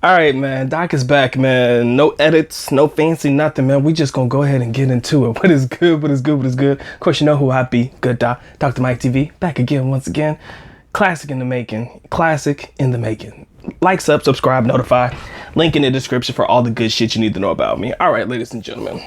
All right, man. Doc is back, man. No edits, no fancy nothing, man. We just gonna go ahead and get into it. What is good? What is good? What is good? Of course, you know who I be. Good Doc. Dr. Mike TV. Back again, once again. Classic in the making. Classic in the making. Like, subscribe, notify. Link in the description for all the good shit you need to know about me. All right, ladies and gentlemen.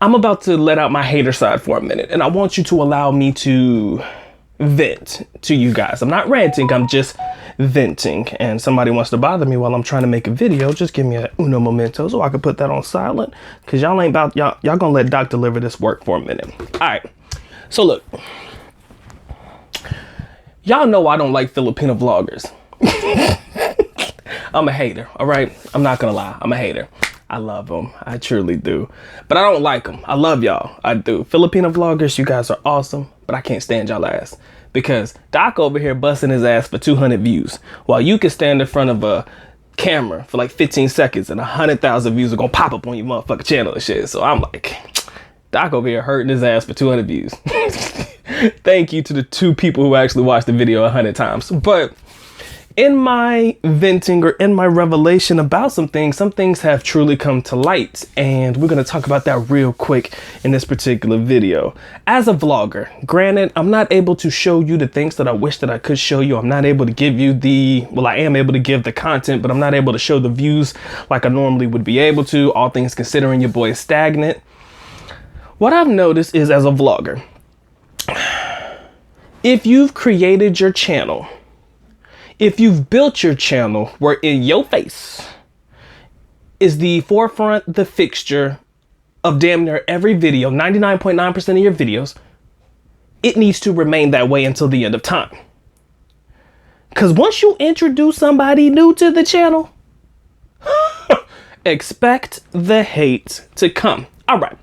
I'm about to let out my hater side for a minute, and I want you to allow me to vent to you guys. I'm not ranting, I'm just venting. And somebody wants to bother me while I'm trying to make a video, just give me a uno momento so I can put that on silent, because y'all ain't about, y'all gonna let Doc deliver this work for a minute. All right, so look, y'all know I don't like Filipino vloggers. I'm a hater, all right? I'm not gonna lie, I'm a hater. I love them. I truly do. But I don't like them. I love y'all. I do. Filipino vloggers, you guys are awesome, but I can't stand y'all ass. Because Doc over here busting his ass for 200 views, while you can stand in front of a camera for like 15 seconds and 100,000 views are gonna pop up on your motherfucking channel and shit. So I'm like, Doc over here hurting his ass for 200 views. Thank you to the 2 people who actually watched the video 100 times. But in my venting or in my revelation about some things have truly come to light, and we're going to talk about that real quick in this particular video. As a vlogger, granted, I'm not able to show you the things that I wish that I could show you. I'm not able to give you I am able to give the content, but I'm not able to show the views like I normally would be able to. All things considering, your boy is stagnant. What I've noticed is, as a vlogger, if you've created your channel, if you've built your channel where in your face is the forefront, the fixture of damn near every video, 99.9% of your videos, it needs to remain that way until the end of time. Because once you introduce somebody new to the channel, expect the hate to come. All right.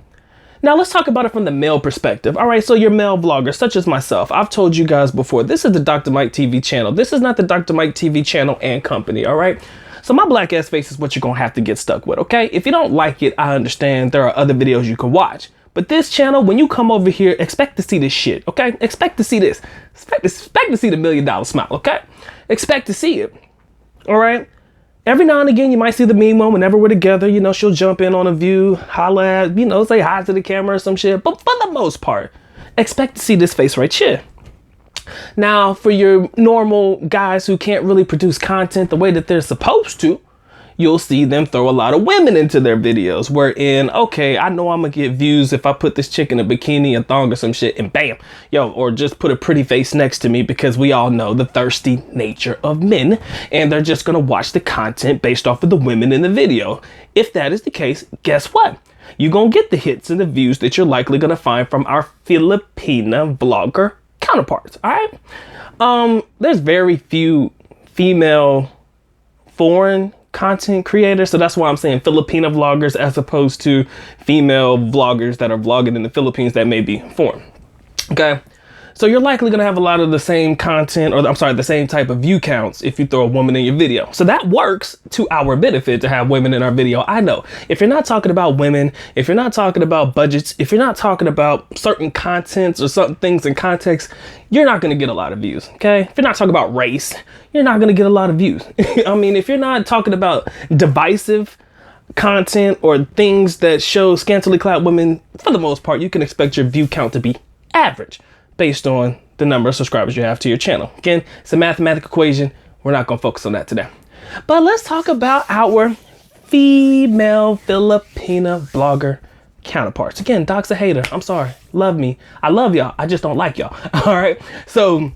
Now let's talk about it from the male perspective. All right, so you're male vloggers, such as myself. I've told you guys before, this is the Dr. Mike TV channel. This is not the Dr. Mike TV channel and company, all right? So my black ass face is what you're gonna have to get stuck with, okay? If you don't like it, I understand. There are other videos you can watch. But this channel, when you come over here, expect to see this shit, okay? Expect to see this. Expect to see the $1 million smile, okay? Expect to see it, all right? Every now and again, you might see the meme one whenever we're together. You know, she'll jump in on a view, holla at, you know, say hi to the camera or some shit. But for the most part, expect to see this face right here. Now, for your normal guys who can't really produce content the way that they're supposed to, you'll see them throw a lot of women into their videos, wherein, okay, I know I'm gonna get views if I put this chick in a bikini, a thong or some shit, and bam, yo, or just put a pretty face next to me, because we all know the thirsty nature of men, and they're just gonna watch the content based off of the women in the video. If that is the case, guess what? You're gonna get the hits and the views that you're likely gonna find from our Filipina vlogger counterparts, all right? There's very few female foreign content creators, so that's why I'm saying Filipina vloggers as opposed to female vloggers that are vlogging in the Philippines that may be foreign. Okay, so you're likely gonna have a lot of the same content, or I'm sorry, the same type of view counts if you throw a woman in your video. So that works to our benefit to have women in our video. I know if you're not talking about women, if you're not talking about budgets, if you're not talking about certain contents or certain things in context, you're not gonna get a lot of views, okay? If you're not talking about race, you're not gonna get a lot of views. I mean, if you're not talking about divisive content or things that show scantily clad women, for the most part, you can expect your view count to be average based on the number of subscribers you have to your channel. Again, it's a mathematical equation. We're not gonna focus on that today. But let's talk about our female Filipina vlogger counterparts. Again, Doc's a hater. I'm sorry. Love me. I love y'all. I just don't like y'all. All right. So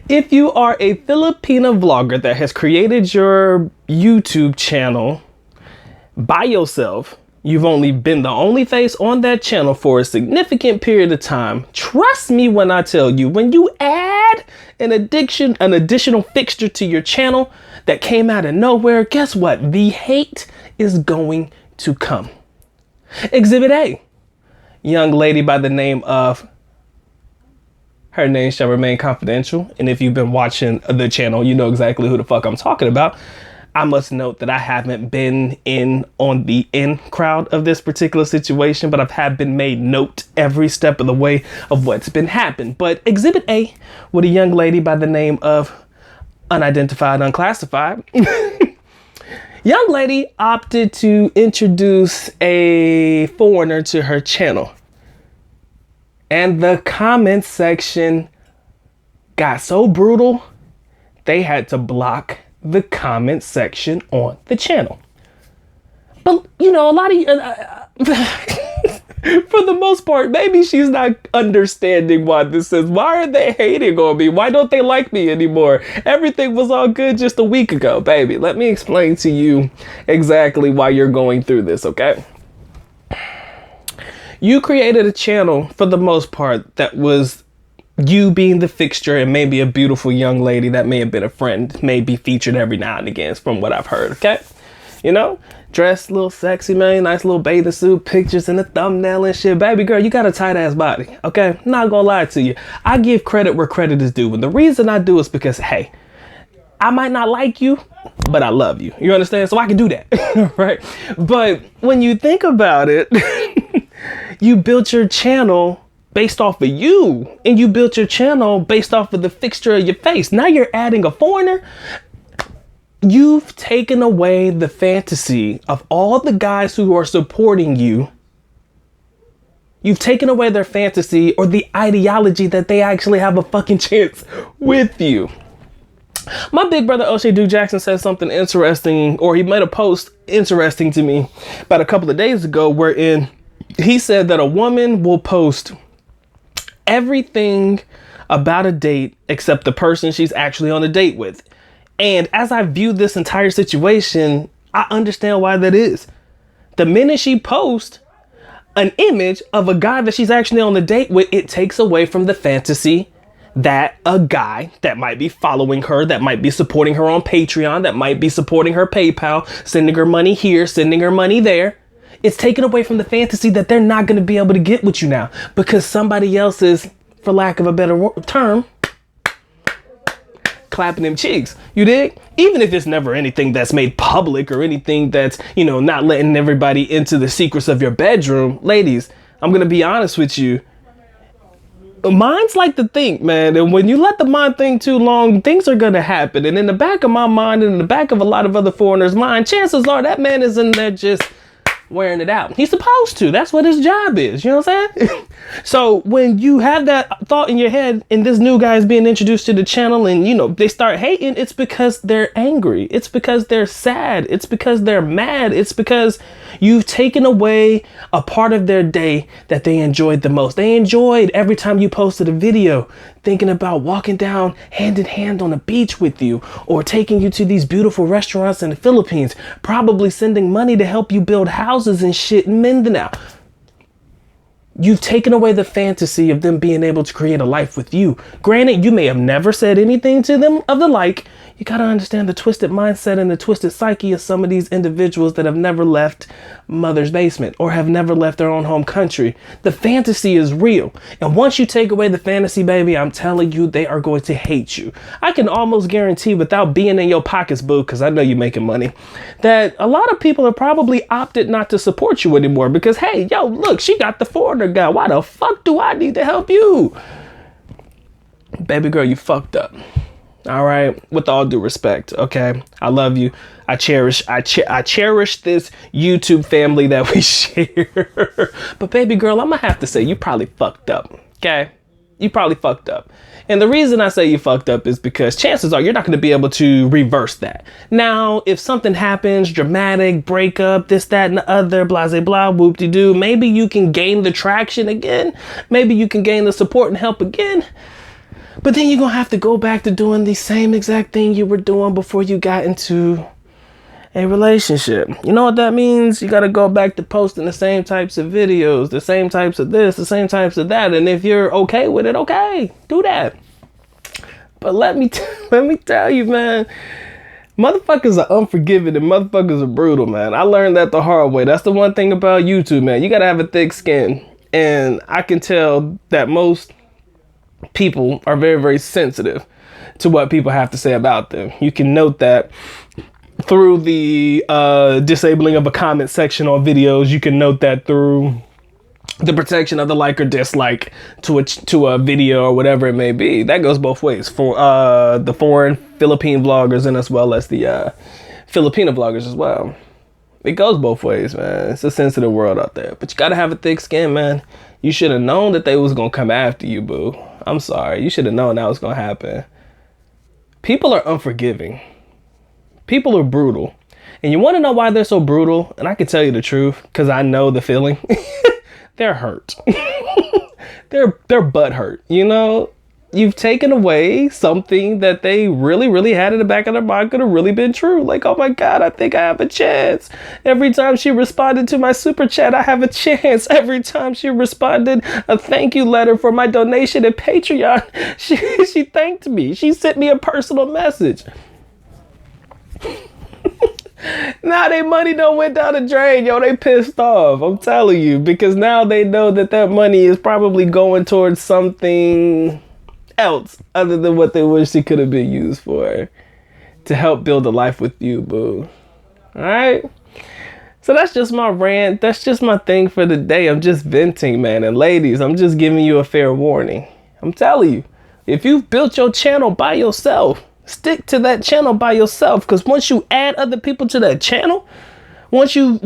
if you are a Filipina vlogger that has created your YouTube channel by yourself, you've only been the only face on that channel for a significant period of time. Trust me when I tell you, when you add an additional fixture to your channel that came out of nowhere, guess what? The hate is going to come. Exhibit A, young lady by the name of, her name shall remain confidential. And if you've been watching the channel, you know exactly who the fuck I'm talking about. I must note that I haven't been on the in crowd of this particular situation, but I've been made note every step of the way of what's been happened. But Exhibit A, with a young lady by the name of Unidentified, Unclassified. Young lady opted to introduce a foreigner to her channel. And the comment section got so brutal, they had to block the comment section on the channel. But, you know, a lot of for the most part, maybe she's not understanding why this is. Why are they hating on me? Why don't they like me anymore? Everything was all good just a week ago, baby. Let me explain to you exactly why you're going through this, okay? You created a channel, for the most part, that was you being the fixture and maybe a beautiful young lady that may have been a friend, may be featured every now and again from what I've heard, okay? You know, dressed a little sexy, man, nice little bathing suit, pictures in the thumbnail and shit. Baby girl, you got a tight ass body, okay? Not gonna lie to you. I give credit where credit is due. And the reason I do is because, hey, I might not like you, but I love you. You understand? So I can do that, right? But when you think about it, you built your channel based off of you, and you built your channel based off of the fixture of your face. Now you're adding a foreigner. You've taken away the fantasy of all the guys who are supporting you. You've taken away their fantasy or the ideology that they actually have a fucking chance with you. My big brother O'Shea Duke Jackson said something interesting, or he made a post interesting to me about a couple of days ago, wherein he said that a woman will post everything about a date except the person she's actually on a date with. And as I view this entire situation, I understand why that is. The minute she posts an image of a guy that she's actually on the date with, it takes away from the fantasy that a guy that might be following her, that might be supporting her on Patreon, that might be supporting her PayPal, sending her money here, sending her money there. It's taken away from the fantasy that they're not going to be able to get with you now because somebody else is, for lack of a better term, clapping them cheeks. You dig? Even if it's never anything that's made public or anything that's, you know, not letting everybody into the secrets of your bedroom. Ladies, I'm going to be honest with you. Minds like to think, man. And when you let the mind think too long, things are going to happen. And in the back of my mind and in the back of a lot of other foreigners' mind, chances are that man is in there just wearing it out. He's supposed to. That's what his job is. You know what I'm saying? So when you have that thought in your head and this new guy is being introduced to the channel and, you know, they start hating, it's because they're angry. It's because they're sad. It's because they're mad. It's because you've taken away a part of their day that they enjoyed the most. They enjoyed every time you posted a video thinking about walking down hand in hand on a beach with you, or taking you to these beautiful restaurants in the Philippines, probably sending money to help you build houses and shit in Mindanao. You've taken away the fantasy of them being able to create a life with you. Granted, you may have never said anything to them of the like. You got to understand the twisted mindset and the twisted psyche of some of these individuals that have never left mother's basement or have never left their own home country. The fantasy is real. And once you take away the fantasy, baby, I'm telling you, they are going to hate you. I can almost guarantee, without being in your pockets, boo, because I know you're making money, that a lot of people have probably opted not to support you anymore because, hey, yo, look, she got the foreigner guy. Why the fuck do I need to help you? Baby girl, you fucked up. All right, with all due respect, okay? I love you. I cherish this YouTube family that we share. But baby girl, I'm gonna have to say you probably fucked up, okay? You probably fucked up. And the reason I say you fucked up is because chances are you're not gonna be able to reverse that. Now, if something happens, dramatic, breakup, this, that, and the other, blah, blah, blah, whoop-de-doo, maybe you can gain the traction again. Maybe you can gain the support and help again. But then you're going to have to go back to doing the same exact thing you were doing before you got into a relationship. You know what that means? You got to go back to posting the same types of videos, the same types of this, the same types of that. And if you're okay with it, okay, do that. But let me tell you, man, motherfuckers are unforgiving and motherfuckers are brutal, man. I learned that the hard way. That's the one thing about YouTube, man. You got to have a thick skin. And I can tell that most people are very, very sensitive to what people have to say about them. You can note that through the disabling of a comment section on videos. You can note that through the protection of the like or dislike to a video or whatever it may be. That goes both ways for the foreign Philippine vloggers and as well as the Filipina vloggers as well. It goes both ways, man. It's a sensitive world out there, but you gotta have a thick skin, man. You should have known that they was gonna come after you, boo. I'm sorry. You should have known that was gonna happen. People are unforgiving. People are brutal. And you want to know why they're so brutal? And I can tell you the truth, because I know the feeling. They're hurt. they're butt hurt. You know, you've taken away something that they really, really had in the back of their mind could have really been true. Like, oh my God, I think I have a chance. Every time she responded to my super chat, I have a chance. Every time she responded a thank you letter for my donation at Patreon, she thanked me. She sent me a personal message. Now they money done went down the drain, yo. They pissed off. I'm telling you, because now they know that that money is probably going towards something else other than what they wish it could have been used for, to help build a life with you, boo. All right. So that's just my rant. That's just my thing for the day. I'm just venting, man. And ladies, I'm just giving you a fair warning. I'm telling you, if you've built your channel by yourself, stick to that channel by yourself, because once you add other people to that channel, once you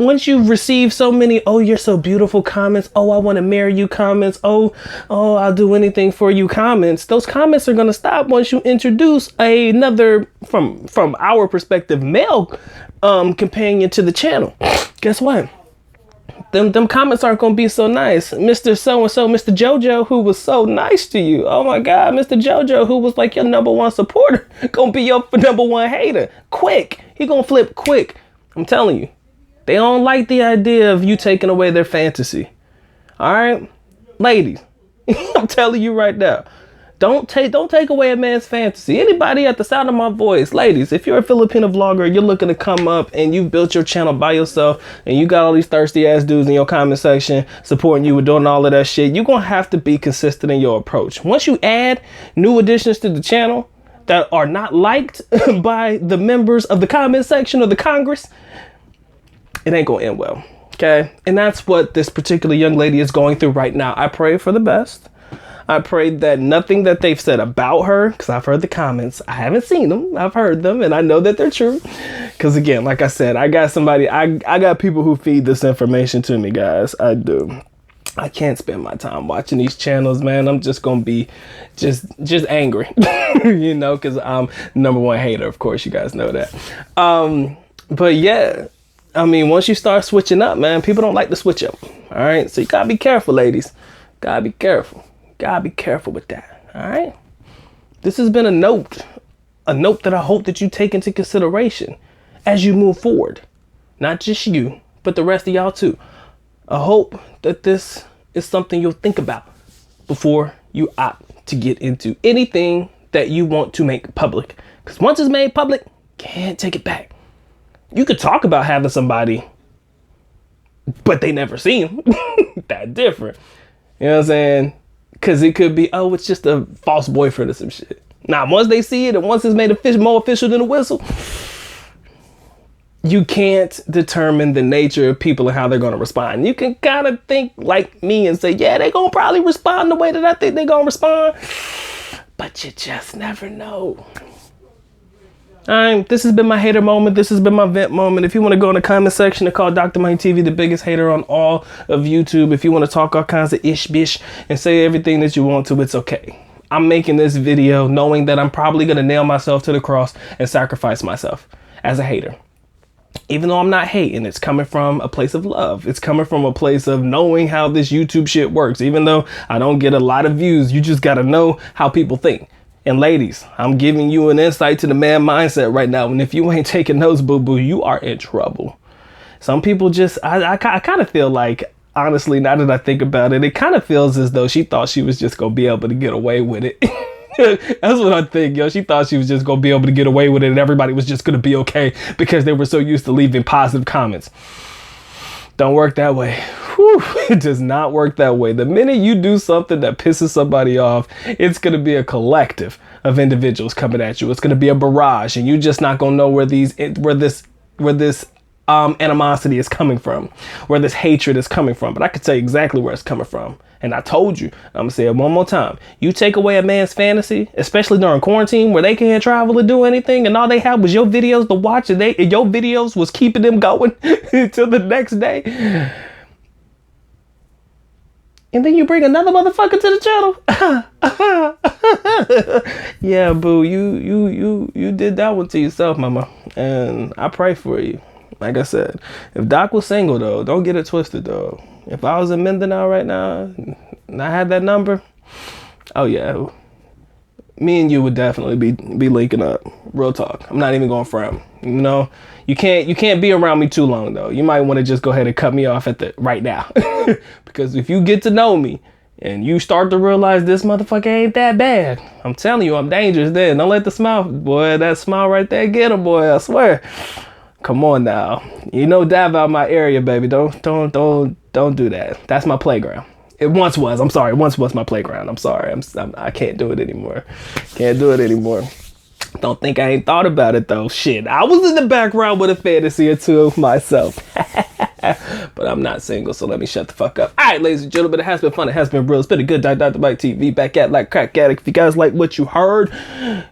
receive so many, oh, you're so beautiful comments, oh, I want to marry you comments, oh, I'll do anything for you comments, those comments are going to stop once you introduce another, from our perspective, male companion to the channel. Guess what? Them comments aren't going to be so nice. Mr. So-and-so, Mr. JoJo, who was so nice to you. Oh my God, Mr. JoJo, who was like your #1 supporter, going to be your #1 hater. Quick. He going to flip quick. I'm telling you. They don't like the idea of you taking away their fantasy. All right? Ladies, I'm telling you right now. Don't take away a man's fantasy. Anybody at the sound of my voice, ladies, if you're a Filipina vlogger, you're looking to come up and you built your channel by yourself and you got all these thirsty ass dudes in your comment section supporting you with doing all of that shit, you're going to have to be consistent in your approach. Once you add new additions to the channel that are not liked by the members of the comment section or the Congress, it ain't going to end well. Okay. And that's what this particular young lady is going through right now. I pray for the best. I pray that nothing that they've said about her, because I've heard the comments, I haven't seen them, I've heard them, and I know that they're true. Because again, like I said, I got somebody, I got people who feed this information to me, guys. I do. I can't spend my time watching these channels, man. I'm just gonna be just angry, you know, because I'm #1 hater, of course, you guys know that. But yeah, I mean, once you start switching up, man, people don't like to switch up. All right, so you gotta be careful, ladies. Gotta be careful. Gotta be careful with that. All right. This has been a note that I hope that you take into consideration as you move forward. Not just you, but the rest of y'all too. I hope that this is something you'll think about before you opt to get into anything that you want to make public. Because once it's made public, can't take it back. You could talk about having somebody, but they never seen him. That different. You know what I'm saying? Because it could be, oh, it's just a false boyfriend or some shit. Now, once they see it and once it's made more official than a whistle, you can't determine the nature of people and how they're going to respond. You can kind of think like me and say, yeah, they're going to probably respond the way that I think they're going to respond. But you just never know. This has been my hater moment. This has been my vent moment. If you want to go in the comment section and call Dr. Mike TV the biggest hater on all of YouTube, if you want to talk all kinds of ish-bish and say everything that you want to, it's okay. I'm making this video knowing that I'm probably going to nail myself to the cross and sacrifice myself as a hater. Even though I'm not hating, it's coming from a place of love. It's coming from a place of knowing how this YouTube shit works. Even though I don't get a lot of views, you just got to know how people think. And ladies, I'm giving you an insight to the man mindset right now. And if you ain't taking those, boo-boo, you are in trouble. Some people just, I kind of feel like, honestly, now that I think about it, it kind of feels as though she thought she was just going to be able to get away with it. That's what I think, yo. She thought she was just going to be able to get away with it and everybody was just going to be okay because they were so used to leaving positive comments. Don't work that way. Whew, it does not work that way. The minute you do something that pisses somebody off, it's going to be a collective of individuals coming at you. It's going to be a barrage and you're just not going to know where this where this animosity is coming from, where this hatred is coming from, but I could tell you exactly where it's coming from. And I told you, I'm gonna say it one more time. You take away a man's fantasy, especially during quarantine where they can't travel or do anything, and all they had was your videos to watch, and your videos was keeping them going until the next day. And then you bring another motherfucker to the channel. Yeah, boo, you did that one to yourself, mama. And I pray for you. Like I said, if Doc was single though, don't get it twisted though. If I was in Mindanao right now and I had that number, oh yeah, me and you would definitely be linking up. Real talk. I'm not even going front. You know, you can't be around me too long though. You might want to just go ahead and cut me off right now. Because if you get to know me and you start to realize this motherfucker ain't that bad, I'm telling you, I'm dangerous then. Don't let the smile, boy, that smile right there get him, boy, I swear. Come on now. You know, dive out my area, baby. Don't do that. That's my playground. It once was. I'm sorry. It once was my playground. I'm sorry. I can't do it anymore. Can't do it anymore. Don't think I ain't thought about it though. Shit, I was in the background with a fantasy or two of myself. But I'm not single, so let me shut the fuck up. All right, ladies and gentlemen, it has been fun. It has been real. It's been a good Dr. Mike TV. Back at like crack addict. If you guys like what you heard,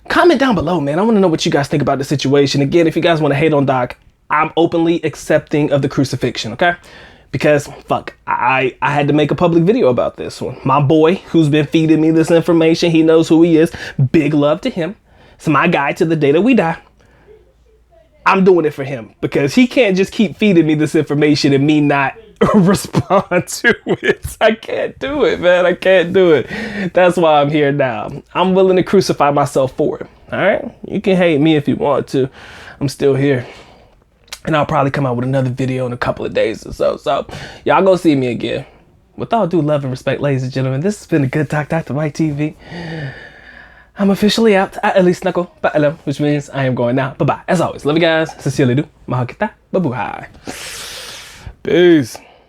comment down below, man. I want to know what you guys think about the situation. Again, if you guys want to hate on Doc, I'm openly accepting of the crucifixion, okay? Because, fuck, I had to make a public video about this one. My boy, who's been feeding me this information, he knows who he is. Big love to him. It's my guy to the day that we die. I'm doing it for him because he can't just keep feeding me this information and me not respond to it. I can't do it, man. I can't do it. That's why I'm here now. I'm willing to crucify myself for it. All right? You can hate me if you want to. I'm still here. And I'll probably come out with another video in a couple of days or so. So y'all go see me again. With all due love and respect, ladies and gentlemen, this has been a good talk, Dr. Mike TV. I'm officially out. At least knuckle, paalam, which means I am going now. Bye-bye. As always, love you guys. Sincerely do. Mahal kita. Babuhay. Peace.